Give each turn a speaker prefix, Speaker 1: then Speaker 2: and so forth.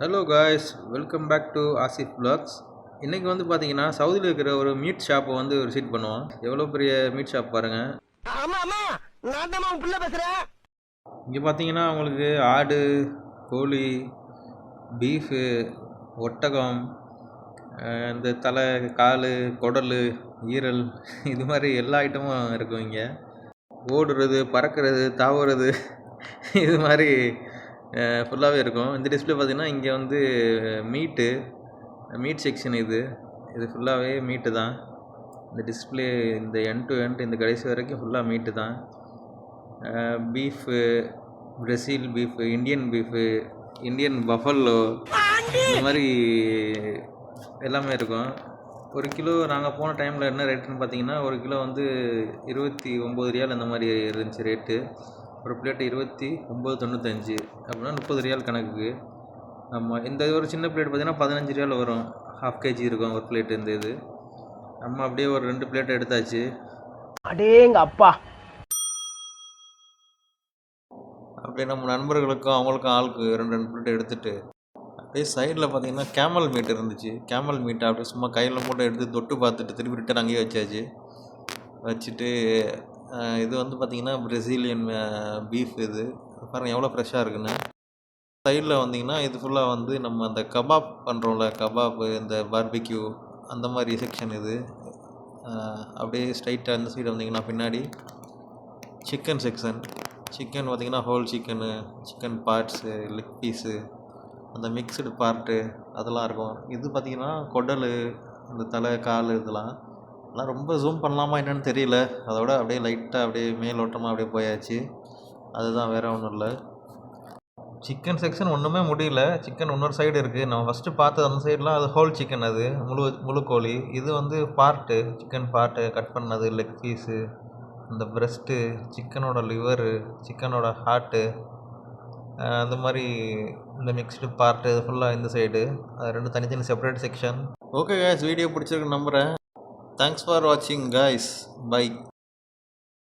Speaker 1: Hello guys, welcome back to Asif vlogs. இன்றைக்கி வந்து பார்த்தீங்கன்னா சவுதியில் இருக்கிற ஒரு மீட் ஷாப்பை வந்து ஒரு விசிட் பண்ணுவோம். எவ்வளோ பெரிய மீட் ஷாப் பாருங்கள். இங்கே பார்த்தீங்கன்னா உங்களுக்கு ஆடு, கோழி, பீஃபு, ஒட்டகம், இந்த தலை, கால், குடல், ஈரல் இது மாதிரி எல்லா ஐட்டமும் இருக்கும். இங்கே ஓடுறது, பறக்கிறது, தாவுறது இது மாதிரி ஃபுல்லாகவே இருக்கும். இந்த டிஸ்பிளே பார்த்திங்கன்னா இங்கே வந்து மீட் செக்ஷன் இது ஃபுல்லாகவே மீட்டு தான். இந்த டிஸ்பிளே இந்த எண்ட் டு எண்ட் இந்த கடைசி வரைக்கும் ஃபுல்லாக மீட்டு தான். Beef, Brazil beef, Indian beef, Indian buffalo, இந்த மாதிரி எல்லாமே இருக்கும். ஒரு கிலோ நாங்கள் போன டைமில் என்ன ரேட்டுன்னு பார்த்தீங்கன்னா, ஒரு கிலோ வந்து 29 ரியால் அந்த மாதிரி இருந்துச்சு ரேட்டு. ஒரு பிளேட்டு 29.95 அப்படின்னா 30 ரியால் கணக்குக்கு. ஆமாம், இந்த ஒரு சின்ன பிளேட் பார்த்திங்கன்னா 15 ரியால் வரும். ½ kg இருக்கும் ஒரு பிளேட்டு. இந்த இது நம்ம அப்படியே ஒரு 2 பிளேட் எடுத்தாச்சு.
Speaker 2: அடேங்க அப்பா!
Speaker 1: அப்படியே நம்ம நண்பர்களுக்கும் அவங்களுக்கும் ஆளுக்கு 2 பிளேட் எடுத்துகிட்டு அப்படியே சைடில் பார்த்தீங்கன்னா கேமல் மீட் இருந்துச்சு. கேமல் மீட்டை அப்படியே சும்மா கையில் போட்டு எடுத்து தொட்டு பார்த்துட்டு திருப்பி ரிட்டன் அங்கேயே வச்சாச்சு. வச்சுட்டு இது வந்து பார்த்திங்கன்னா பிரசீலியன் பீஃப். இது பாருங்கள் எவ்வளோ ஃப்ரெஷ்ஷாக இருக்குன்னு. சைடில் வந்திங்கன்னா இது ஃபுல்லாக வந்து நம்ம அந்த கபாப் பண்ணுறோம்ல, கபாப்பு, இந்த பார்பிக்யூ அந்த மாதிரி செக்ஷன் இது. அப்படியே ஸ்ட்ரைட்டாக அந்த சைடு வந்திங்கன்னா பின்னாடி சிக்கன் செக்ஷன். சிக்கன் பார்த்திங்கன்னா whole chicken, chicken parts, leg piece, அந்த மிக்சடு பார்ட்டு அதெல்லாம் இருக்கும். இது பார்த்திங்கன்னா குடல், இந்த தலை, கால் இதெல்லாம் ரொம்ப ஜூம் பண்ணலாமா என்னென்னு தெரியல. அதோட அப்படியே லைட்டாக அப்படியே மேலோட்டமாக அப்படியே போயாச்சு. அதுதான், வேறு ஒன்றும் இல்லை. சிக்கன் செக்ஷன் ஒன்றுமே முடியல. சிக்கன் இன்னொரு சைடு இருக்குது. நம்ம ஃபஸ்ட்டு பார்த்தது அந்த சைடெலாம் அது ஹோல் சிக்கன், அது முழு கோழி. இது வந்து பார்ட்டு, சிக்கன் பார்ட்டு கட் பண்ணது, லெக் பீஸு, இந்த ப்ரெஸ்ட்டு, சிக்கனோட லிவரு, சிக்கனோட ஹார்ட்டு, அந்த மாதிரி இந்த மிக்ஸ்டு பார்ட்டு இது ஃபுல்லாக இந்த சைடு. அது ரெண்டு தனித்தனி separate section. Okay guys, video பிடிச்சிருக்குன்னு நம்புகிறேன். தேங்க்ஸ் ஃபார் வாட்சிங் காய்ஸ். பை.